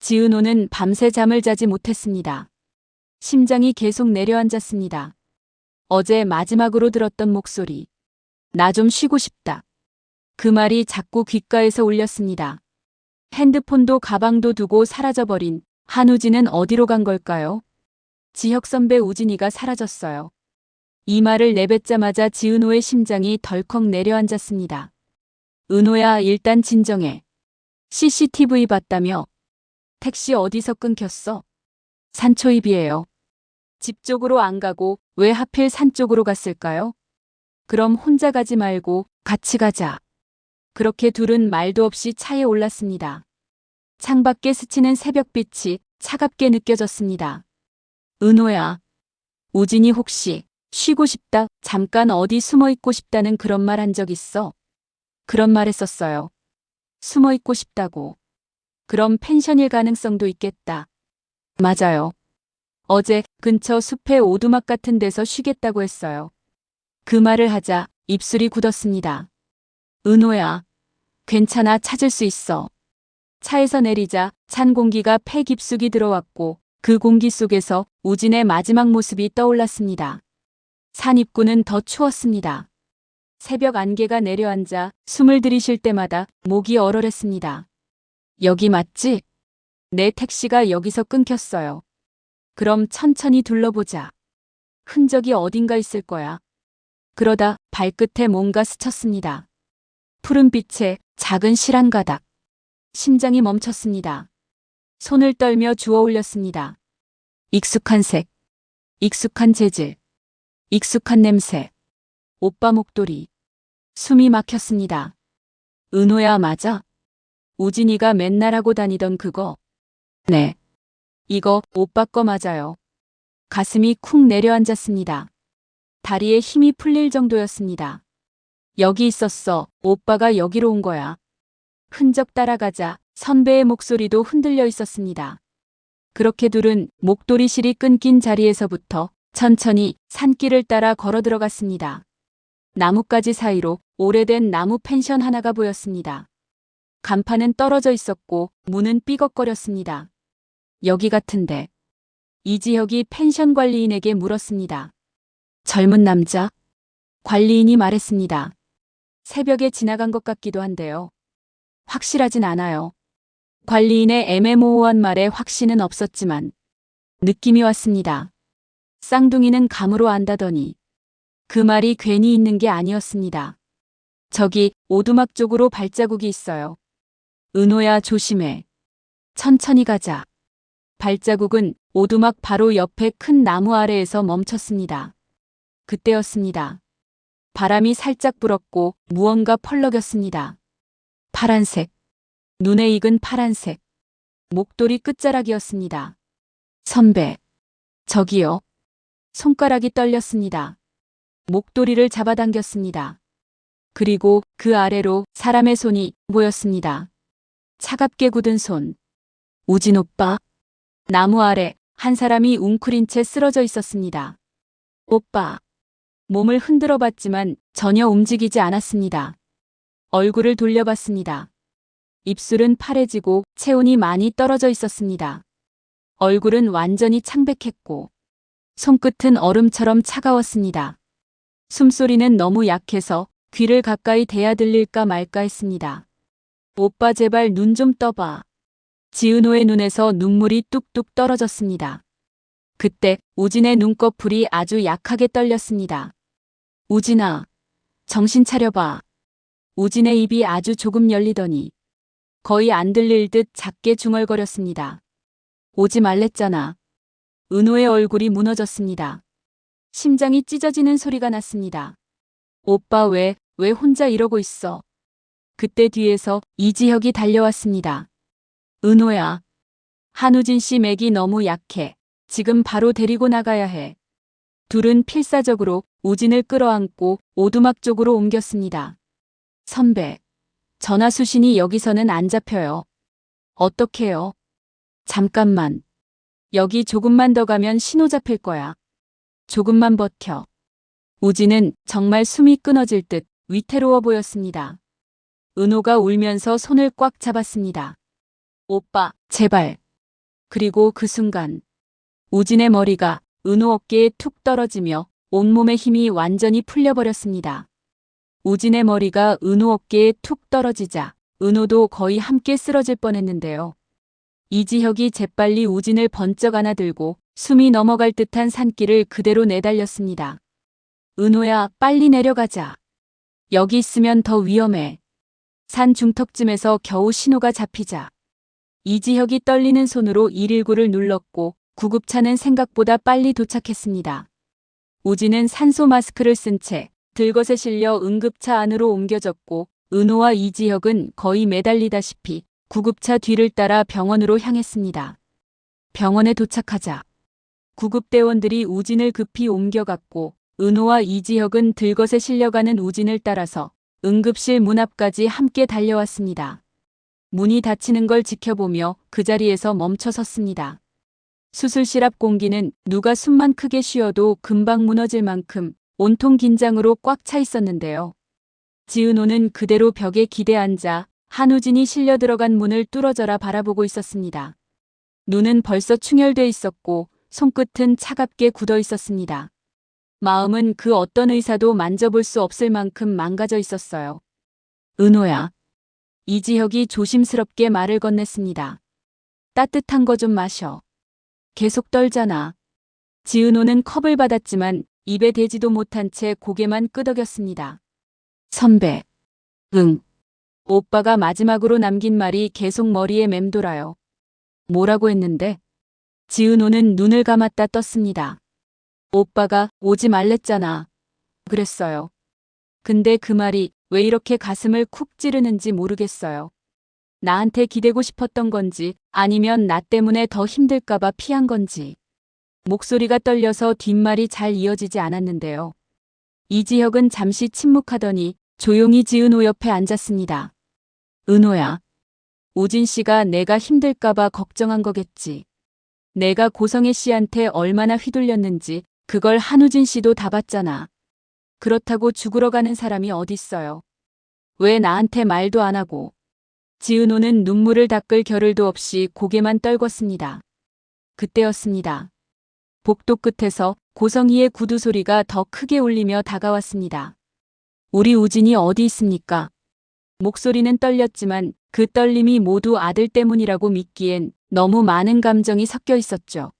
지은호는 밤새 잠을 자지 못했습니다. 심장이 계속 내려앉았습니다. 어제 마지막으로 들었던 목소리. 나 좀 쉬고 싶다. 그 말이 자꾸 귓가에서 울렸습니다. 핸드폰도 가방도 두고 사라져버린 한우진은 어디로 간 걸까요? 지혁 선배 우진이가 사라졌어요. 이 말을 내뱉자마자 지은호의 심장이 덜컥 내려앉았습니다. 은호야, 일단 진정해. CCTV 봤다며? 택시 어디서 끊겼어? 산초입이에요. 집 쪽으로 안 가고 왜 하필 산 쪽으로 갔을까요? 그럼 혼자 가지 말고 같이 가자. 그렇게 둘은 말도 없이 차에 올랐습니다. 창밖에 스치는 새벽빛이 차갑게 느껴졌습니다. 은호야. 우진이 혹시 쉬고 싶다, 잠깐 어디 숨어 있고 싶다는 그런 말 한 적 있어? 그런 말 했었어요. 숨어 있고 싶다고. 그럼 펜션일 가능성도 있겠다. 맞아요. 어제 근처 숲의 오두막 같은 데서 쉬겠다고 했어요. 그 말을 하자 입술이 굳었습니다. 은호야. 괜찮아, 찾을 수 있어. 차에서 내리자 찬 공기가 폐 깊숙이 들어왔고 그 공기 속에서 우진의 마지막 모습이 떠올랐습니다. 산 입구는 더 추웠습니다. 새벽 안개가 내려앉아 숨을 들이쉴 때마다 목이 얼얼했습니다. 여기 맞지? 내 택시가 여기서 끊겼어요. 그럼 천천히 둘러보자. 흔적이 어딘가 있을 거야. 그러다 발끝에 뭔가 스쳤습니다. 푸른빛에 작은 실한 가닥. 심장이 멈췄습니다. 손을 떨며 주워 올렸습니다. 익숙한 색, 익숙한 재질, 익숙한 냄새. 오빠 목도리. 숨이 막혔습니다. 은호야, 맞아? 우진이가 맨날 하고 다니던 그거. 네. 이거 오빠 거 맞아요. 가슴이 쿵 내려앉았습니다. 다리에 힘이 풀릴 정도였습니다. 여기 있었어. 오빠가 여기로 온 거야. 흔적 따라가자 선배의 목소리도 흔들려 있었습니다. 그렇게 둘은 목도리실이 끊긴 자리에서부터 천천히 산길을 따라 걸어 들어갔습니다. 나뭇가지 사이로 오래된 나무 펜션 하나가 보였습니다. 간판은 떨어져 있었고 문은 삐걱거렸습니다. 여기 같은데. 이지혁이 펜션 관리인에게 물었습니다. 젊은 남자? 관리인이 말했습니다. 새벽에 지나간 것 같기도 한데요. 확실하진 않아요. 관리인의 애매모호한 말에 확신은 없었지만 느낌이 왔습니다. 쌍둥이는 감으로 안다더니 그 말이 괜히 있는 게 아니었습니다. 저기 오두막 쪽으로 발자국이 있어요. 은호야, 조심해. 천천히 가자. 발자국은 오두막 바로 옆에 큰 나무 아래에서 멈췄습니다. 그때였습니다. 바람이 살짝 불었고 무언가 펄럭였습니다. 파란색. 눈에 익은 파란색. 목도리 끝자락이었습니다. 선배. 저기요. 손가락이 떨렸습니다. 목도리를 잡아당겼습니다. 그리고 그 아래로 사람의 손이 보였습니다. 차갑게 굳은 손. 우진 오빠. 나무 아래 한 사람이 웅크린 채 쓰러져 있었습니다. 오빠. 몸을 흔들어 봤지만 전혀 움직이지 않았습니다. 얼굴을 돌려봤습니다. 입술은 파래지고 체온이 많이 떨어져 있었습니다. 얼굴은 완전히 창백했고 손끝은 얼음처럼 차가웠습니다. 숨소리는 너무 약해서 귀를 가까이 대야 들릴까 말까 했습니다. 오빠 제발 눈 좀 떠봐. 지은호의 눈에서 눈물이 뚝뚝 떨어졌습니다. 그때 우진의 눈꺼풀이 아주 약하게 떨렸습니다. 우진아, 정신 차려봐. 우진의 입이 아주 조금 열리더니 거의 안 들릴 듯 작게 중얼거렸습니다. 오지 말랬잖아. 은호의 얼굴이 무너졌습니다. 심장이 찢어지는 소리가 났습니다. 오빠 왜 혼자 이러고 있어? 그때 뒤에서 이지혁이 달려왔습니다. 은호야. 한우진 씨 맥이 너무 약해. 지금 바로 데리고 나가야 해. 둘은 필사적으로 우진을 끌어안고 오두막 쪽으로 옮겼습니다. 선배. 전화 수신이 여기서는 안 잡혀요. 어떡해요? 잠깐만. 여기 조금만 더 가면 신호 잡힐 거야. 조금만 버텨. 우진은 정말 숨이 끊어질 듯 위태로워 보였습니다. 은호가 울면서 손을 꽉 잡았습니다. 오빠, 제발. 그리고 그 순간 우진의 머리가 은호 어깨에 툭 떨어지며 온몸의 힘이 완전히 풀려버렸습니다. 우진의 머리가 은호 어깨에 툭 떨어지자 은호도 거의 함께 쓰러질 뻔했는데요. 이지혁이 재빨리 우진을 번쩍 안아들고 숨이 넘어갈 듯한 산길을 그대로 내달렸습니다. 은호야, 빨리 내려가자. 여기 있으면 더 위험해. 산 중턱쯤에서 겨우 신호가 잡히자 이지혁이 떨리는 손으로 119를 눌렀고 구급차는 생각보다 빨리 도착했습니다. 우진은 산소 마스크를 쓴 채 들것에 실려 응급차 안으로 옮겨졌고 은호와 이지혁은 거의 매달리다시피 구급차 뒤를 따라 병원으로 향했습니다. 병원에 도착하자 구급대원들이 우진을 급히 옮겨갔고 은호와 이지혁은 들것에 실려가는 우진을 따라서 응급실 문 앞까지 함께 달려왔습니다. 문이 닫히는 걸 지켜보며 그 자리에서 멈춰 섰습니다. 수술실 앞 공기는 누가 숨만 크게 쉬어도 금방 무너질 만큼 온통 긴장으로 꽉 차 있었는데요. 지은호는 그대로 벽에 기대 앉아 한우진이 실려 들어간 문을 뚫어져라 바라보고 있었습니다. 눈은 벌써 충혈돼 있었고 손끝은 차갑게 굳어 있었습니다. 마음은 그 어떤 의사도 만져볼 수 없을 만큼 망가져 있었어요. 은호야. 이지혁이 조심스럽게 말을 건넸습니다. 따뜻한 거 좀 마셔. 계속 떨잖아. 지은호는 컵을 받았지만 입에 대지도 못한 채 고개만 끄덕였습니다. 선배. 응. 오빠가 마지막으로 남긴 말이 계속 머리에 맴돌아요. 뭐라고 했는데? 지은호는 눈을 감았다 떴습니다. 오빠가 오지 말랬잖아. 그랬어요. 근데 그 말이 왜 이렇게 가슴을 쿡 찌르는지 모르겠어요. 나한테 기대고 싶었던 건지 아니면 나 때문에 더 힘들까봐 피한 건지. 목소리가 떨려서 뒷말이 잘 이어지지 않았는데요. 이지혁은 잠시 침묵하더니 조용히 지은호 옆에 앉았습니다. 은호야. 우진 씨가 내가 힘들까봐 걱정한 거겠지. 내가 고성애 씨한테 얼마나 휘둘렸는지 그걸 한우진 씨도 다 봤잖아. 그렇다고 죽으러 가는 사람이 어딨어요. 왜 나한테 말도 안 하고. 지은호는 눈물을 닦을 겨를도 없이 고개만 떨궜습니다. 그때였습니다. 복도 끝에서 고성희의 구두 소리가 더 크게 울리며 다가왔습니다. 우리 우진이 어디 있습니까? 목소리는 떨렸지만 그 떨림이 모두 아들 때문이라고 믿기엔 너무 많은 감정이 섞여 있었죠.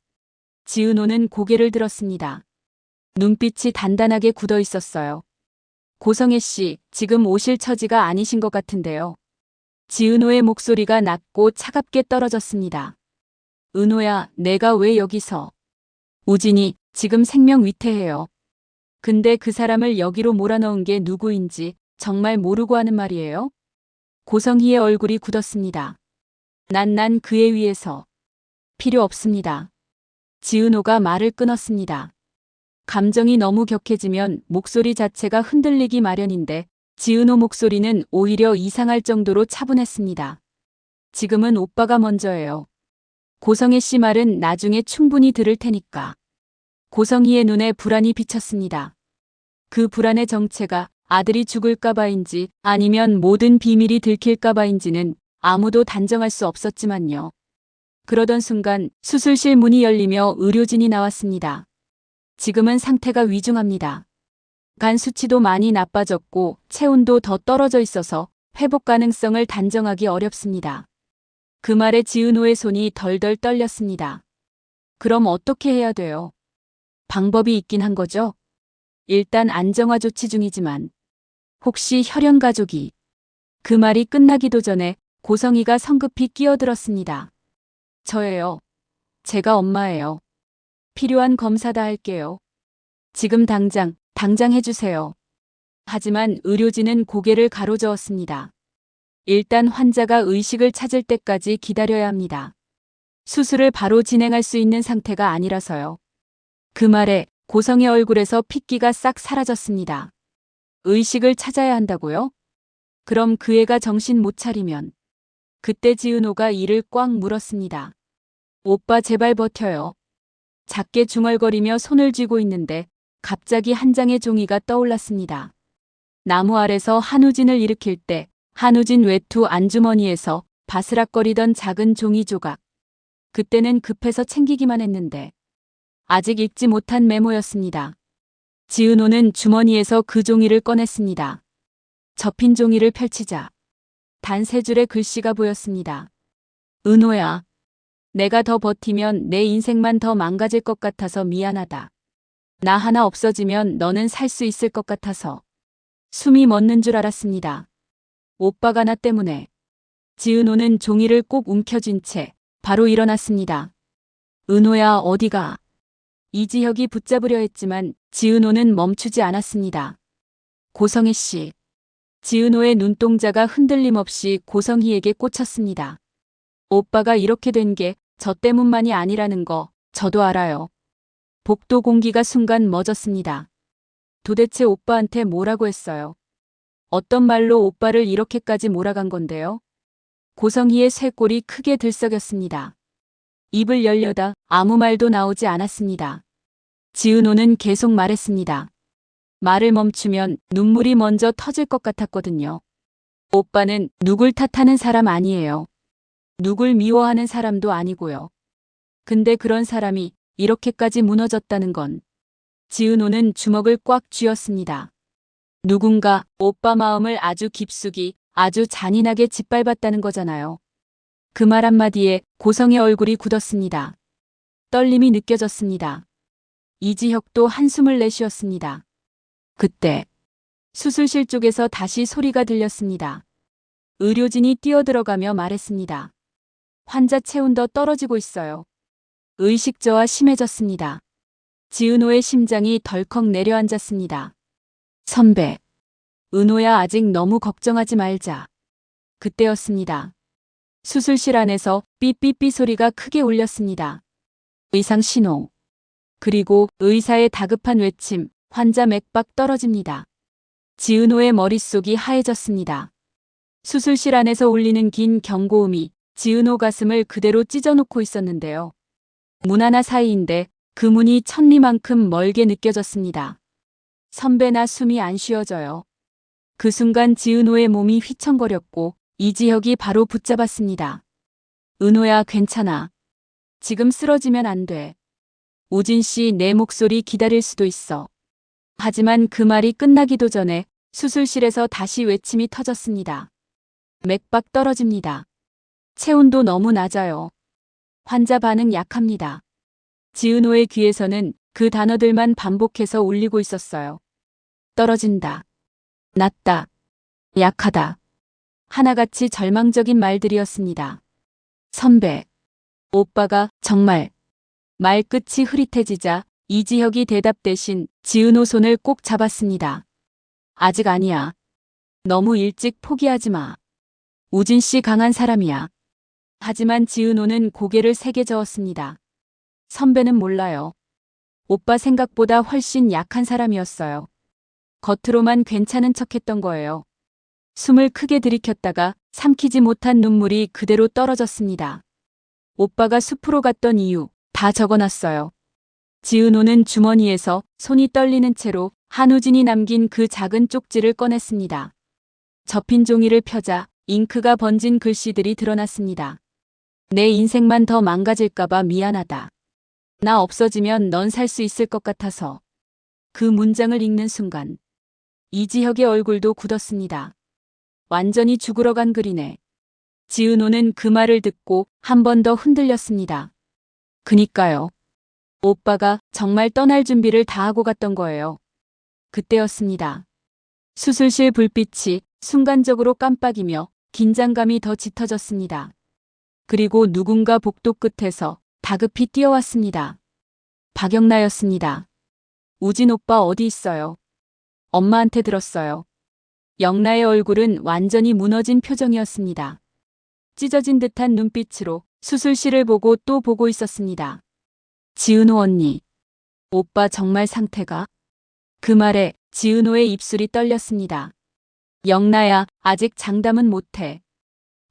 지은호는 고개를 들었습니다. 눈빛이 단단하게 굳어 있었어요. 고성애 씨, 지금 오실 처지가 아니신 것 같은데요. 지은호의 목소리가 낮고 차갑게 떨어졌습니다. 은호야, 내가 왜 여기서? 우진이 지금 생명 위태해요. 근데 그 사람을 여기로 몰아넣은 게 누구인지 정말 모르고 하는 말이에요? 고성희의 얼굴이 굳었습니다. 난 그에 위해서. 필요 없습니다. 지은호가 말을 끊었습니다. 감정이 너무 격해지면 목소리 자체가 흔들리기 마련인데 지은호 목소리는 오히려 이상할 정도로 차분했습니다. 지금은 오빠가 먼저예요. 고성애 씨 말은 나중에 충분히 들을 테니까. 고성희의 눈에 불안이 비쳤습니다. 그 불안의 정체가 아들이 죽을까봐인지 아니면 모든 비밀이 들킬까봐인지는 아무도 단정할 수 없었지만요. 그러던 순간 수술실 문이 열리며 의료진이 나왔습니다. 지금은 상태가 위중합니다. 간 수치도 많이 나빠졌고 체온도 더 떨어져 있어서 회복 가능성을 단정하기 어렵습니다. 그 말에 지은호의 손이 덜덜 떨렸습니다. 그럼 어떻게 해야 돼요? 방법이 있긴 한 거죠? 일단 안정화 조치 중이지만 혹시 혈연 가족이. 그 말이 끝나기도 전에 고성희가 성급히 끼어들었습니다. 저예요. 제가 엄마예요. 필요한 검사 다 할게요. 지금 당장 해주세요. 하지만 의료진은 고개를 가로저었습니다. 일단 환자가 의식을 찾을 때까지 기다려야 합니다. 수술을 바로 진행할 수 있는 상태가 아니라서요. 그 말에 고성의 얼굴에서 핏기가 싹 사라졌습니다. 의식을 찾아야 한다고요? 그럼 그 애가 정신 못 차리면. 그때 지은호가 이를 꽉 물었습니다. 오빠 제발 버텨요. 작게 중얼거리며 손을 쥐고 있는데 갑자기 한 장의 종이가 떠올랐습니다. 나무 아래서 한우진을 일으킬 때 한우진 외투 안주머니에서 바스락거리던 작은 종이 조각. 그때는 급해서 챙기기만 했는데 아직 읽지 못한 메모였습니다. 지은호는 주머니에서 그 종이를 꺼냈습니다. 접힌 종이를 펼치자 단 3줄의 글씨가 보였습니다. 은호야. 내가 더 버티면 내 인생만 더 망가질 것 같아서 미안하다. 나 하나 없어지면 너는 살 수 있을 것 같아서. 숨이 멎는 줄 알았습니다. 오빠가 나 때문에. 지은호는 종이를 꼭 움켜쥔 채 바로 일어났습니다. 은호야 어디가? 이지혁이 붙잡으려 했지만 지은호는 멈추지 않았습니다. 고성희 씨. 지은호의 눈동자가 흔들림 없이 고성희에게 꽂혔습니다. 오빠가 이렇게 된 게 저 때문만이 아니라는 거 저도 알아요. 복도 공기가 순간 멎었습니다. 도대체 오빠한테 뭐라고 했어요? 어떤 말로 오빠를 이렇게까지 몰아간 건데요? 고성희의 쇄골이 크게 들썩였습니다. 입을 열려다 아무 말도 나오지 않았습니다. 지은호는 계속 말했습니다. 말을 멈추면 눈물이 먼저 터질 것 같았거든요. 오빠는 누굴 탓하는 사람 아니에요. 누굴 미워하는 사람도 아니고요. 근데 그런 사람이 이렇게까지 무너졌다는 건. 지은호는 주먹을 꽉 쥐었습니다. 누군가 오빠 마음을 아주 깊숙이 아주 잔인하게 짓밟았다는 거잖아요. 그 말 한마디에 고성의 얼굴이 굳었습니다. 떨림이 느껴졌습니다. 이지혁도 한숨을 내쉬었습니다. 그때 수술실 쪽에서 다시 소리가 들렸습니다. 의료진이 뛰어들어가며 말했습니다. 환자 체온도 떨어지고 있어요. 의식 저하 심해졌습니다. 지은호의 심장이 덜컥 내려앉았습니다. 선배. 은호야 아직 너무 걱정하지 말자. 그때였습니다. 수술실 안에서 삐삐삐 소리가 크게 울렸습니다. 의상 신호. 그리고 의사의 다급한 외침, 환자 맥박 떨어집니다. 지은호의 머릿속이 하얘졌습니다. 수술실 안에서 울리는 긴 경고음이 지은호 가슴을 그대로 찢어놓고 있었는데요. 문 하나 사이인데 그 문이 천리만큼 멀게 느껴졌습니다. 선배 나 숨이 안 쉬어져요. 그 순간 지은호의 몸이 휘청거렸고 이지혁이 바로 붙잡았습니다. 은호야 괜찮아. 지금 쓰러지면 안 돼. 우진 씨 내 목소리 기다릴 수도 있어. 하지만 그 말이 끝나기도 전에 수술실에서 다시 외침이 터졌습니다. 맥박 떨어집니다. 체온도 너무 낮아요. 환자 반응 약합니다. 지은호의 귀에서는 그 단어들만 반복해서 울리고 있었어요. 떨어진다. 낮다. 약하다. 하나같이 절망적인 말들이었습니다. 선배. 오빠가 정말. 말끝이 흐릿해지자 이지혁이 대답 대신 지은호 손을 꼭 잡았습니다. 아직 아니야. 너무 일찍 포기하지 마. 우진 씨 강한 사람이야. 하지만 지은호는 고개를 세게 저었습니다. 선배는 몰라요. 오빠 생각보다 훨씬 약한 사람이었어요. 겉으로만 괜찮은 척했던 거예요. 숨을 크게 들이켰다가 삼키지 못한 눈물이 그대로 떨어졌습니다. 오빠가 숲으로 갔던 이유 다 적어놨어요. 지은호는 주머니에서 손이 떨리는 채로 한우진이 남긴 그 작은 쪽지를 꺼냈습니다. 접힌 종이를 펴자 잉크가 번진 글씨들이 드러났습니다. 내 인생만 더 망가질까봐 미안하다. 나 없어지면 넌 살 수 있을 것 같아서. 그 문장을 읽는 순간 이지혁의 얼굴도 굳었습니다. 완전히 죽으러 간 글이네. 지은호는 그 말을 듣고 한 번 더 흔들렸습니다. 그니까요. 오빠가 정말 떠날 준비를 다 하고 갔던 거예요. 그때였습니다. 수술실 불빛이 순간적으로 깜빡이며 긴장감이 더 짙어졌습니다. 그리고 누군가 복도 끝에서 다급히 뛰어왔습니다. 박영나였습니다. 우진 오빠 어디 있어요? 엄마한테 들었어요. 영나의 얼굴은 완전히 무너진 표정이었습니다. 찢어진 듯한 눈빛으로 수술실을 보고 또 보고 있었습니다. 지은호 언니. 오빠 정말 상태가? 그 말에 지은호의 입술이 떨렸습니다. 영나야, 아직 장담은 못해.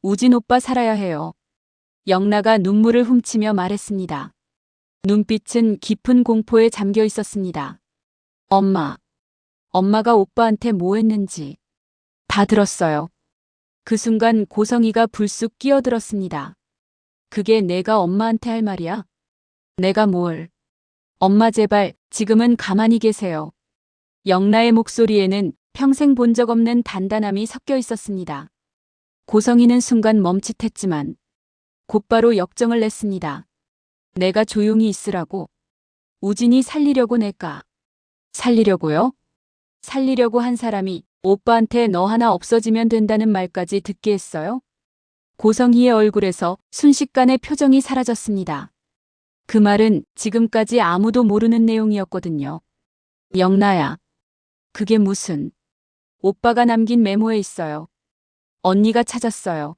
우진 오빠 살아야 해요. 영나가 눈물을 훔치며 말했습니다. 눈빛은 깊은 공포에 잠겨 있었습니다. 엄마. 엄마가 오빠한테 뭐 했는지 다 들었어요. 그 순간 고성희가 불쑥 끼어들었습니다. 그게 내가 엄마한테 할 말이야? 내가 뭘? 엄마 제발 지금은 가만히 계세요. 영나의 목소리에는 평생 본 적 없는 단단함이 섞여 있었습니다. 고성이는 순간 멈칫했지만 곧바로 역정을 냈습니다. 내가 조용히 있으라고. 우진이 살리려고 낼까? 살리려고요? 살리려고 한 사람이 오빠한테 너 하나 없어지면 된다는 말까지 듣게 했어요? 고성희의 얼굴에서 순식간에 표정이 사라졌습니다. 그 말은 지금까지 아무도 모르는 내용이었거든요. 영나야. 그게 무슨. 오빠가 남긴 메모에 있어요. 언니가 찾았어요.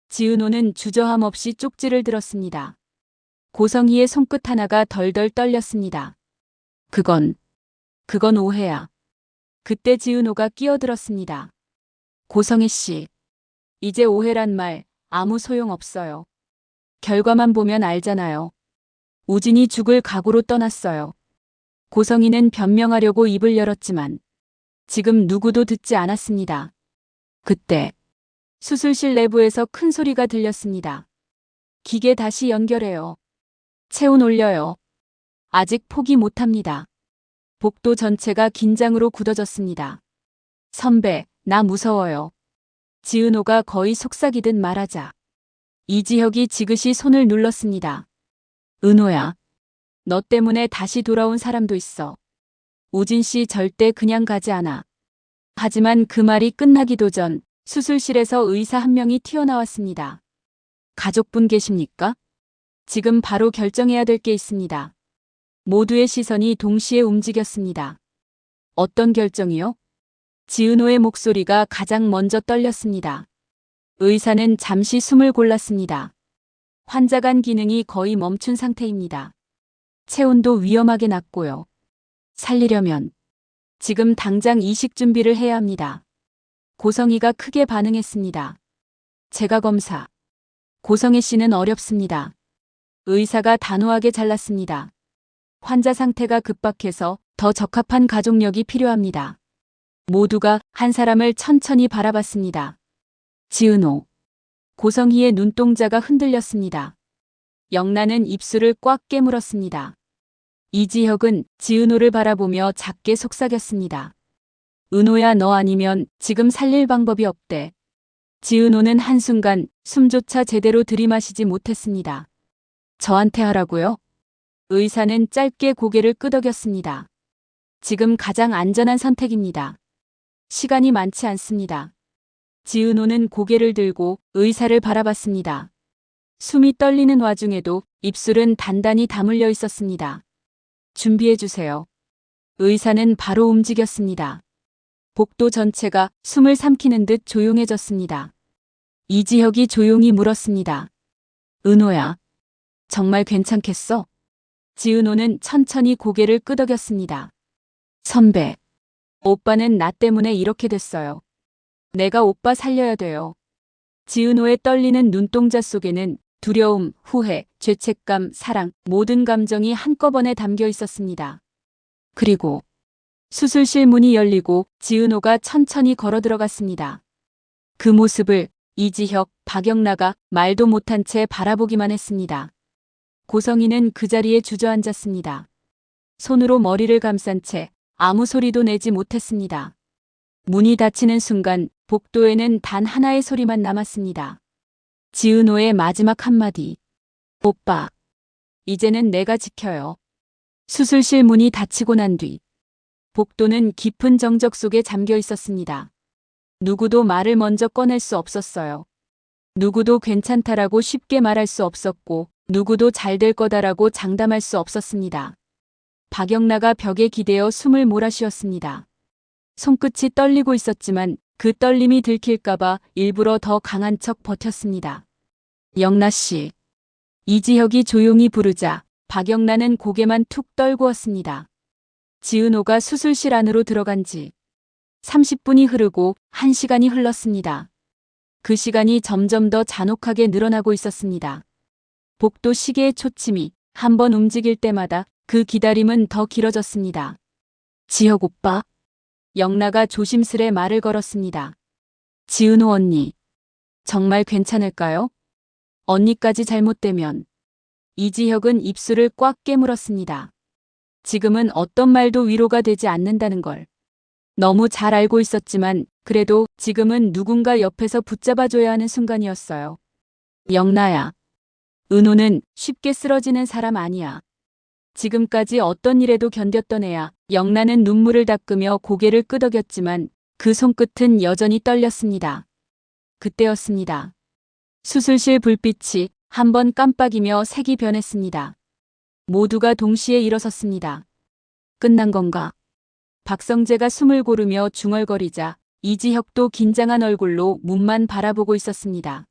지은호는 주저함 없이 쪽지를 들었습니다. 고성희의 손끝 하나가 덜덜 떨렸습니다. 그건 오해야. 그때 지은호가 끼어들었습니다. 고성희 씨. 이제 오해란 말 아무 소용 없어요. 결과만 보면 알잖아요. 우진이 죽을 각오로 떠났어요. 고성희는 변명하려고 입을 열었지만 지금 누구도 듣지 않았습니다. 그때 수술실 내부에서 큰 소리가 들렸습니다. 기계 다시 연결해요. 체온 올려요. 아직 포기 못합니다. 복도 전체가 긴장으로 굳어졌습니다. 선배, 나 무서워요. 지은호가 거의 속삭이듯 말하자 이지혁이 지그시 손을 눌렀습니다. 은호야, 너 때문에 다시 돌아온 사람도 있어. 우진 씨 절대 그냥 가지 않아. 하지만 그 말이 끝나기도 전 수술실에서 의사 한 명이 튀어나왔습니다. 가족분 계십니까? 지금 바로 결정해야 될 게 있습니다. 모두의 시선이 동시에 움직였습니다. 어떤 결정이요? 지은호의 목소리가 가장 먼저 떨렸습니다. 의사는 잠시 숨을 골랐습니다. 환자 간 기능이 거의 멈춘 상태입니다. 체온도 위험하게 낮고요. 살리려면 지금 당장 이식 준비를 해야 합니다. 고성희가 크게 반응했습니다. 제가 검사. 고성희 씨는 어렵습니다. 의사가 단호하게 잘랐습니다. 환자 상태가 급박해서 더 적합한 가족력이 필요합니다. 모두가 한 사람을 천천히 바라봤습니다. 지은호. 고성희의 눈동자가 흔들렸습니다. 영나는 입술을 꽉 깨물었습니다. 이지혁은 지은호를 바라보며 작게 속삭였습니다. 은호야, 너 아니면 지금 살릴 방법이 없대. 지은호는 한순간 숨조차 제대로 들이마시지 못했습니다. 저한테 하라고요? 의사는 짧게 고개를 끄덕였습니다. 지금 가장 안전한 선택입니다. 시간이 많지 않습니다. 지은호는 고개를 들고 의사를 바라봤습니다. 숨이 떨리는 와중에도 입술은 단단히 다물려 있었습니다. 준비해주세요. 의사는 바로 움직였습니다. 복도 전체가 숨을 삼키는 듯 조용해졌습니다. 이지혁이 조용히 물었습니다. 은호야, 정말 괜찮겠어? 지은호는 천천히 고개를 끄덕였습니다. 선배, 오빠는 나 때문에 이렇게 됐어요. 내가 오빠 살려야 돼요. 지은호의 떨리는 눈동자 속에는 두려움, 후회, 죄책감, 사랑, 모든 감정이 한꺼번에 담겨 있었습니다. 그리고 수술실 문이 열리고 지은호가 천천히 걸어 들어갔습니다. 그 모습을 이지혁, 박영나가 말도 못한 채 바라보기만 했습니다. 고성희는 그 자리에 주저앉았습니다. 손으로 머리를 감싼 채 아무 소리도 내지 못했습니다. 문이 닫히는 순간 복도에는 단 하나의 소리만 남았습니다. 지은호의 마지막 한마디. 오빠, 이제는 내가 지켜요. 수술실 문이 닫히고 난 뒤 복도는 깊은 정적 속에 잠겨 있었습니다. 누구도 말을 먼저 꺼낼 수 없었어요. 누구도 괜찮다라고 쉽게 말할 수 없었고 누구도 잘 될 거다라고 장담할 수 없었습니다. 박영나가 벽에 기대어 숨을 몰아쉬었습니다. 손끝이 떨리고 있었지만 그 떨림이 들킬까봐 일부러 더 강한 척 버텼습니다. 영나 씨. 이지혁이 조용히 부르자 박영나는 고개만 툭 떨구었습니다. 지은호가 수술실 안으로 들어간 지 30분이 흐르고 1시간이 흘렀습니다. 그 시간이 점점 더 잔혹하게 늘어나고 있었습니다. 복도 시계의 초침이 한 번 움직일 때마다 그 기다림은 더 길어졌습니다. 지혁 오빠. 영나가 조심스레 말을 걸었습니다. 지은호 언니. 정말 괜찮을까요? 언니까지 잘못되면. 이지혁은 입술을 꽉 깨물었습니다. 지금은 어떤 말도 위로가 되지 않는다는 걸 너무 잘 알고 있었지만 그래도 지금은 누군가 옆에서 붙잡아줘야 하는 순간이었어요. 영나야. 은호는 쉽게 쓰러지는 사람 아니야. 지금까지 어떤 일에도 견뎠던 애야. 영나는 눈물을 닦으며 고개를 끄덕였지만 그 손끝은 여전히 떨렸습니다. 그때였습니다. 수술실 불빛이 한번 깜빡이며 색이 변했습니다. 모두가 동시에 일어섰습니다. 끝난 건가? 박성재가 숨을 고르며 중얼거리자 이지혁도 긴장한 얼굴로 문만 바라보고 있었습니다.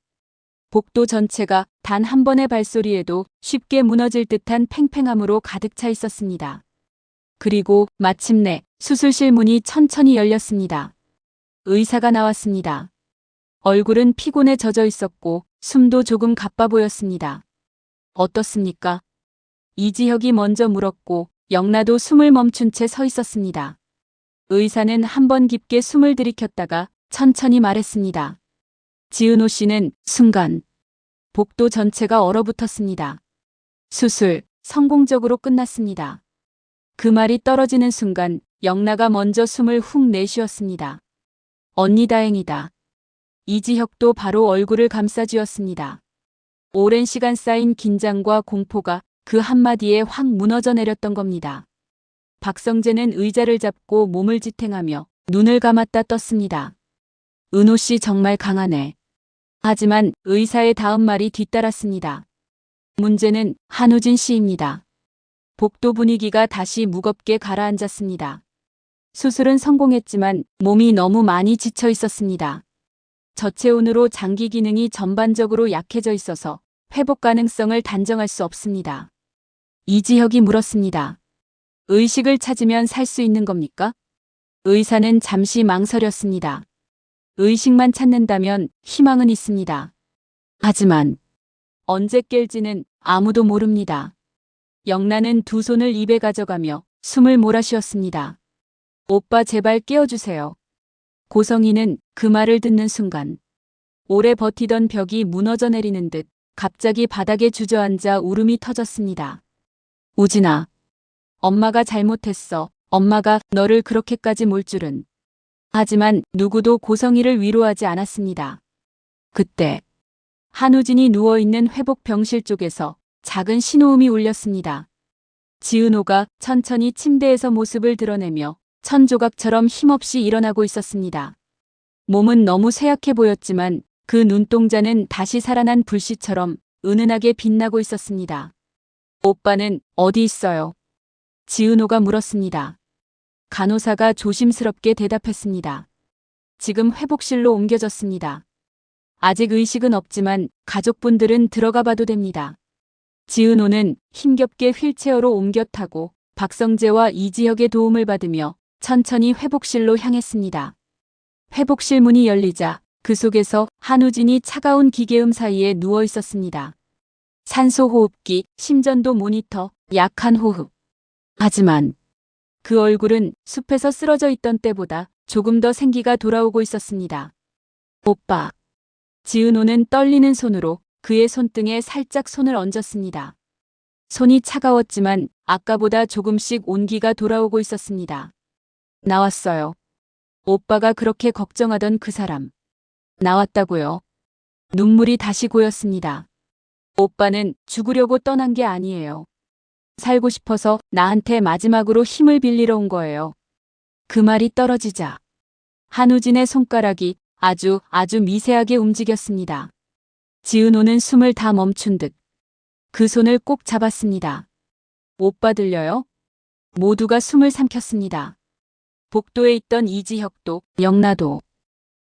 복도 전체가 단 한 번의 발소리에도 쉽게 무너질 듯한 팽팽함으로 가득 차 있었습니다. 그리고 마침내 수술실 문이 천천히 열렸습니다. 의사가 나왔습니다. 얼굴은 피곤에 젖어 있었고 숨도 조금 가빠 보였습니다. 어떻습니까? 이지혁이 먼저 물었고 영나도 숨을 멈춘 채 서 있었습니다. 의사는 한 번 깊게 숨을 들이켰다가 천천히 말했습니다. 지은호 씨는 순간 복도 전체가 얼어붙었습니다. 수술 성공적으로 끝났습니다. 그 말이 떨어지는 순간 영나가 먼저 숨을 훅 내쉬었습니다. 언니 다행이다. 이지혁도 바로 얼굴을 감싸쥐었습니다. 오랜 시간 쌓인 긴장과 공포가 그 한마디에 확 무너져 내렸던 겁니다. 박성재는 의자를 잡고 몸을 지탱하며 눈을 감았다 떴습니다. 은호 씨 정말 강하네. 하지만 의사의 다음 말이 뒤따랐습니다. 문제는 한우진 씨입니다. 복도 분위기가 다시 무겁게 가라앉았습니다. 수술은 성공했지만 몸이 너무 많이 지쳐 있었습니다. 저체온으로 장기 기능이 전반적으로 약해져 있어서 회복 가능성을 단정할 수 없습니다. 이지혁이 물었습니다. 의식을 찾으면 살 수 있는 겁니까? 의사는 잠시 망설였습니다. 의식만 찾는다면 희망은 있습니다. 하지만 언제 깰지는 아무도 모릅니다. 영란은 두 손을 입에 가져가며 숨을 몰아쉬었습니다. 오빠 제발 깨워주세요. 고성이는 그 말을 듣는 순간 오래 버티던 벽이 무너져 내리는 듯 갑자기 바닥에 주저앉아 울음이 터졌습니다. 우진아, 엄마가 잘못했어. 엄마가 너를 그렇게까지 몰 줄은. 하지만 누구도 고성이를 위로하지 않았습니다. 그때 한우진이 누워있는 회복병실 쪽에서 작은 신호음이 울렸습니다. 지은호가 천천히 침대에서 모습을 드러내며 천조각처럼 힘없이 일어나고 있었습니다. 몸은 너무 쇠약해 보였지만 그 눈동자는 다시 살아난 불씨처럼 은은하게 빛나고 있었습니다. 오빠는 어디 있어요? 지은호가 물었습니다. 간호사가 조심스럽게 대답했습니다. 지금 회복실로 옮겨졌습니다. 아직 의식은 없지만 가족분들은 들어가 봐도 됩니다. 지은호는 힘겹게 휠체어로 옮겨 타고 박성재와 이지혁의 도움을 받으며 천천히 회복실로 향했습니다. 회복실 문이 열리자 그 속에서 한우진이 차가운 기계음 사이에 누워 있었습니다. 산소 호흡기, 심전도 모니터, 약한 호흡. 하지만 그 얼굴은 숲에서 쓰러져 있던 때보다 조금 더 생기가 돌아오고 있었습니다. 오빠. 지은호는 떨리는 손으로 그의 손등에 살짝 손을 얹었습니다. 손이 차가웠지만 아까보다 조금씩 온기가 돌아오고 있었습니다. 나왔어요. 오빠가 그렇게 걱정하던 그 사람. 나왔다고요. 눈물이 다시 고였습니다. 오빠는 죽으려고 떠난 게 아니에요. 살고 싶어서 나한테 마지막으로 힘을 빌리러 온 거예요. 그 말이 떨어지자 한우진의 손가락이 아주 미세하게 움직였습니다. 지은호는 숨을 다 멈춘 듯 그 손을 꼭 잡았습니다. 오빠 들려요? 모두가 숨을 삼켰습니다. 복도에 있던 이지혁도 영나도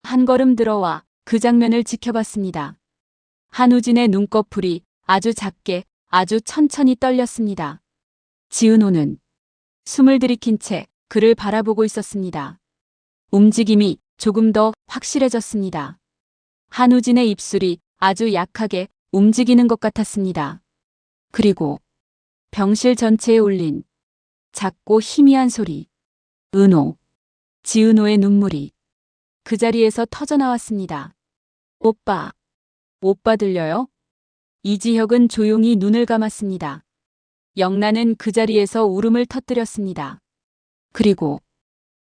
한 걸음 들어와 그 장면을 지켜봤습니다. 한우진의 눈꺼풀이 아주 작게 아주 천천히 떨렸습니다. 지은호는 숨을 들이킨 채 그를 바라보고 있었습니다. 움직임이 조금 더 확실해졌습니다. 한우진의 입술이 아주 약하게 움직이는 것 같았습니다. 그리고 병실 전체에 울린 작고 희미한 소리. 은호. 지은호의 눈물이 그 자리에서 터져나왔습니다. 오빠. 오빠 들려요? 이지혁은 조용히 눈을 감았습니다. 영란은 그 자리에서 울음을 터뜨렸습니다. 그리고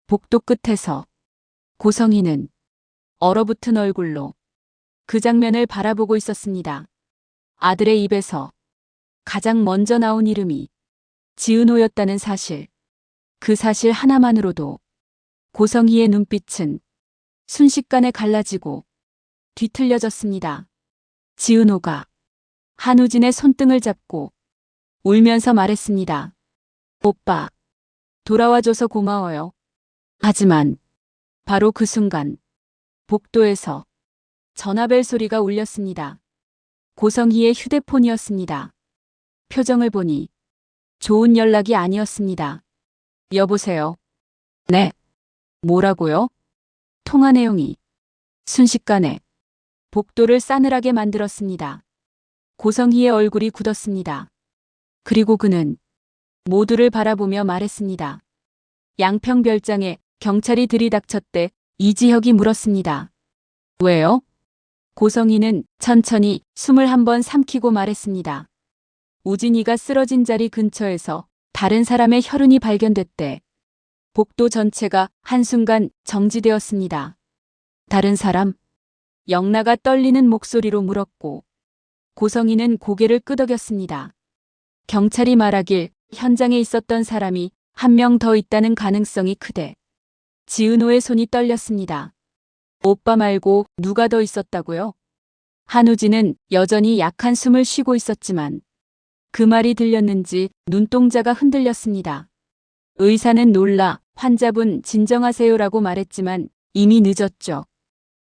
복도 끝에서 고성희는 얼어붙은 얼굴로 그 장면을 바라보고 있었습니다. 아들의 입에서 가장 먼저 나온 이름이 지은호였다는 사실, 그 사실 하나만으로도 고성희의 눈빛은 순식간에 갈라지고 뒤틀려졌습니다. 지은호가 한우진의 손등을 잡고 울면서 말했습니다. 오빠, 돌아와줘서 고마워요. 하지만 바로 그 순간 복도에서 전화벨 소리가 울렸습니다. 고성희의 휴대폰이었습니다. 표정을 보니 좋은 연락이 아니었습니다. 여보세요? 네. 뭐라고요? 통화 내용이 순식간에 복도를 싸늘하게 만들었습니다. 고성희의 얼굴이 굳었습니다. 그리고 그는 모두를 바라보며 말했습니다. 양평별장에 경찰이 들이닥쳤대. 이지혁이 물었습니다. 왜요? 고성희는 천천히 숨을 한번 삼키고 말했습니다. 우진이가 쓰러진 자리 근처에서 다른 사람의 혈흔이 발견됐대. 복도 전체가 한순간 정지되었습니다. 다른 사람? 영나가 떨리는 목소리로 물었고 고성희는 고개를 끄덕였습니다. 경찰이 말하길 현장에 있었던 사람이 한 명 더 있다는 가능성이 크대. 지은호의 손이 떨렸습니다. 오빠 말고 누가 더 있었다고요? 한우진은 여전히 약한 숨을 쉬고 있었지만 그 말이 들렸는지 눈동자가 흔들렸습니다. 의사는 놀라 환자분 진정하세요라고 말했지만 이미 늦었죠.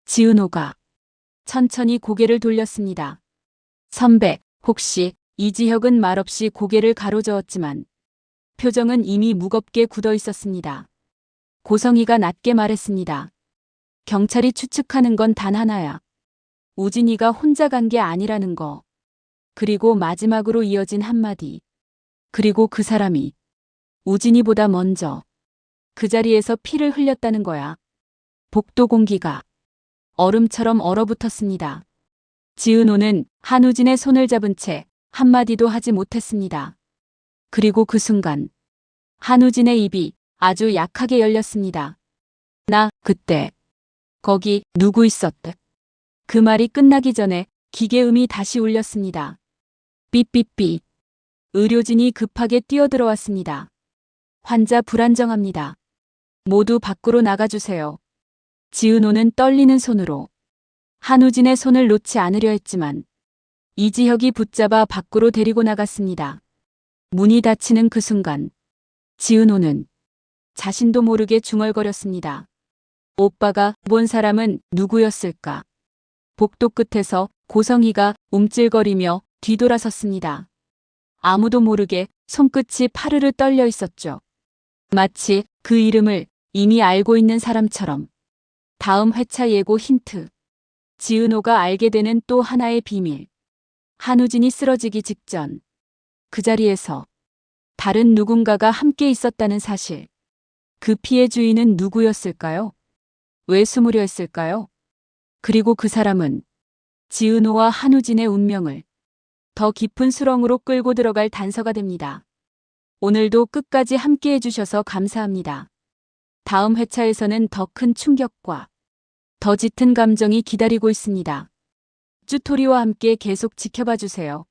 지은호가 천천히 고개를 돌렸습니다. 선배, 혹시 이지혁은 말없이 고개를 가로저었지만 표정은 이미 무겁게 굳어 있었습니다. 고성희가 낮게 말했습니다. 경찰이 추측하는 건 단 하나야. 우진이가 혼자 간 게 아니라는 거. 그리고 마지막으로 이어진 한마디. 그리고 그 사람이 우진이보다 먼저 그 자리에서 피를 흘렸다는 거야. 복도 공기가 얼음처럼 얼어붙었습니다. 지은호는 한우진의 손을 잡은 채 한마디도 하지 못했습니다. 그리고 그 순간 한우진의 입이 아주 약하게 열렸습니다. 나 그때 거기 누구 있었대? 그 말이 끝나기 전에 기계음이 다시 울렸습니다. 삐삐삐. 의료진이 급하게 뛰어들어왔습니다. 환자 불안정합니다. 모두 밖으로 나가주세요. 지은호는 떨리는 손으로 한우진의 손을 놓지 않으려 했지만 이지혁이 붙잡아 밖으로 데리고 나갔습니다. 문이 닫히는 그 순간 지은호는 자신도 모르게 중얼거렸습니다. 오빠가 본 사람은 누구였을까? 복도 끝에서 고성희가 움찔거리며 뒤돌아섰습니다. 아무도 모르게 손끝이 파르르 떨려 있었죠. 마치 그 이름을 이미 알고 있는 사람처럼. 다음 회차 예고 힌트. 지은호가 알게 되는 또 하나의 비밀. 한우진이 쓰러지기 직전 그 자리에서 다른 누군가가 함께 있었다는 사실. 그 피해 주인은 누구였을까요? 왜 숨으려 했을까요? 그리고 그 사람은 지은호와 한우진의 운명을 더 깊은 수렁으로 끌고 들어갈 단서가 됩니다. 오늘도 끝까지 함께 해주셔서 감사합니다. 다음 회차에서는 더 큰 충격과 더 짙은 감정이 기다리고 있습니다. 쭈토리와 함께 계속 지켜봐 주세요.